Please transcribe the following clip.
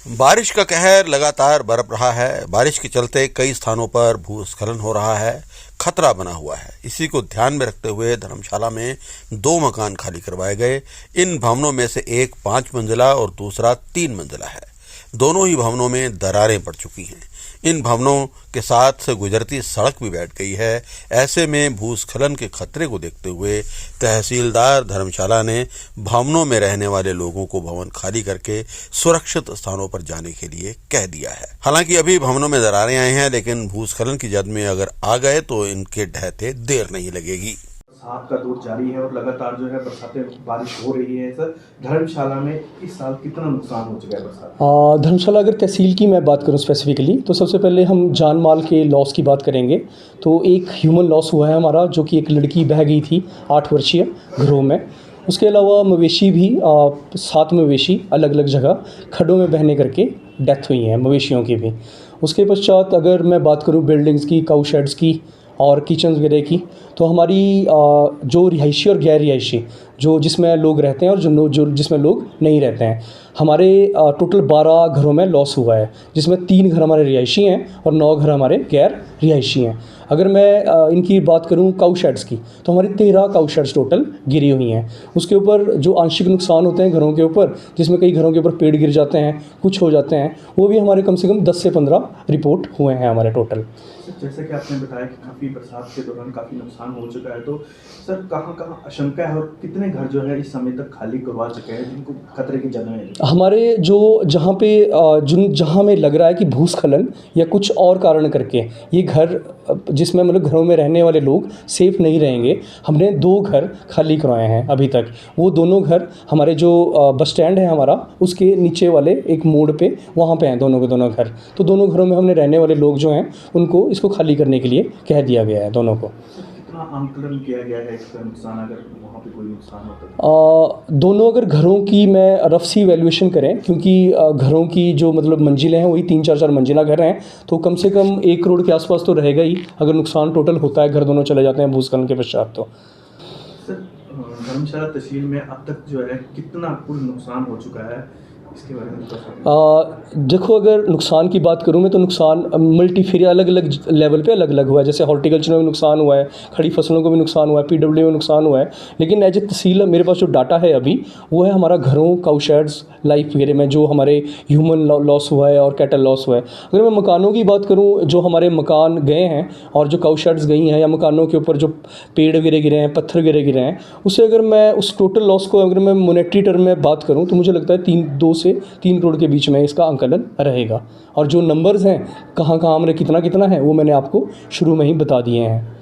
बारिश का कहर लगातार बरप रहा है। बारिश के चलते कई स्थानों पर भूस्खलन हो रहा है, खतरा बना हुआ है। इसी को ध्यान में रखते हुए धर्मशाला में 2 मकान खाली करवाए गए। इन भवनों में से एक 5 मंजिला और दूसरा 3 मंजिला है। दोनों ही भवनों में दरारें पड़ चुकी हैं। इन भवनों के साथ गुजरती सड़क भी बैठ गई है। ऐसे में भूस्खलन के खतरे को देखते हुए तहसीलदार धर्मशाला ने भवनों में रहने वाले लोगों को भवन खाली करके सुरक्षित स्थानों पर जाने के लिए कह दिया है। हालांकि अभी भवनों में दरारें आई हैं, लेकिन भूस्खलन की जद में अगर आ गए तो इनके ढहते देर नहीं लगेगी। बरसात का दौर जारी है और लगातार जो है बरसातें बारिश हो रही है। सर, धर्मशाला में इस साल कितना नुकसान हो चुका है बरसात? धर्मशाला अगर तहसील की मैं बात करूं स्पेसिफिकली, तो सबसे पहले हम जान माल के लॉस की बात करेंगे। तो एक ह्यूमन लॉस हुआ है हमारा, जो कि एक लड़की बह गई थी 8 वर्षीय घरों में। उसके अलावा मवेशी भी 7 मवेशी अलग अलग जगह खड्डों में बहने करके डेथ हुई हैं मवेशियों की भी। उसके पश्चात अगर मैं बात करूँ बिल्डिंग्स की, काऊ शेड्स की और किचन वगैरह की, तो हमारी जो रिहायशी और गैर रिहायशी जो जिसमें लोग रहते हैं और जो जिसमें लोग नहीं रहते हैं, हमारे टोटल 12 घरों में लॉस हुआ है, जिसमें 3 घर हमारे रिहायशी हैं और 9 घर हमारे गैर रिहायशी हैं। अगर मैं इनकी बात करूं काऊ शेड्स की, तो हमारी 13 काऊ शेड्स टोटल गिरी हुई हैं। उसके ऊपर जो आंशिक नुकसान होते हैं घरों के ऊपर, जिसमें कई घरों के ऊपर पेड़ गिर जाते हैं, कुछ हो जाते हैं, वो भी हमारे कम से कम 10 से 15 रिपोर्ट हुए हैं हमारे टोटल। जैसे कि आपने बताया कि काफ़ी बरसात के दौरान काफ़ी नुकसान हो चुका है, तो सर कहाँ कहाँ आशंका है और कितने घर जो है इस समय तक खाली करवा चुके हैं जिनको खतरे की जगह है? हमारे जो जहाँ पे जहाँ हमें लग रहा है कि भूस्खलन या कुछ और कारण करके ये घर जिसमें मतलब घरों में रहने वाले लोग सेफ नहीं रहेंगे, हमने 2 घर खाली करवाए हैं अभी तक। वो दोनों घर हमारे जो बस स्टैंड है हमारा, उसके नीचे वाले एक मोड़ पे, वहाँ पे हैं दोनों के दोनों घर। तो दोनों घरों में हमने रहने वाले लोग जो हैं उनको इसको खाली करने के लिए कह दिया गया है दोनों को। कितना आंकलन किया गया है इसका नुकसान, अगर वहाँ पे कोई नुकसान होता है? दोनों अगर घरों की मैं रफ सी वैल्यूएशन करें, क्योंकि घरों की जो मतलब मंजिलें हैं वही 3-4 मंजिला घर हैं, तो कम से कम 1 करोड़ के आसपास तो रहेगा ही अगर नुकसान टोटल होता है, घर दोनों चले जाते हैं भूस्खलन के पश्चात। तो सर, धर्मशाला तहसील में अब तक जो है कितना कुल नुकसान हो चुका है, इसके बारे में देखो, अगर नुकसान की बात करूँ मैं, तो नुकसान मल्टीफेरिया अलग अलग लेवल पे अलग अलग हुआ है। जैसे हॉर्टिकल्चर में भी नुकसान हुआ है, खड़ी फसलों को भी नुकसान हुआ है, पीडब्ल्यू में नुकसान हुआ है। लेकिन एज ए तहसील मेरे पास जो डाटा है अभी, वो है हमारा घरों, काऊ शेड्स, लाइफ वगैरह में जो हमारे ह्यूमन लॉस हुआ है और कैटल लॉस हुआ है। अगर मैं मकानों की बात करूँ, जो हमारे मकान गए हैं और जो काऊ शेड्स गई हैं या मकानों के ऊपर जो पेड़ वगैरह गिरे हैं, पत्थर वगैरह गिरे हैं, उससे अगर मैं उस टोटल लॉस को अगर मैं मॉनेटरी टर्म में बात करूँ, तो मुझे लगता है 2 से 3 करोड़ के बीच में इसका आंकलन रहेगा। और जो नंबर्स हैं कहाँ कहाँ हमारे कितना कितना है, वो मैंने आपको शुरू में ही बता दिए हैं।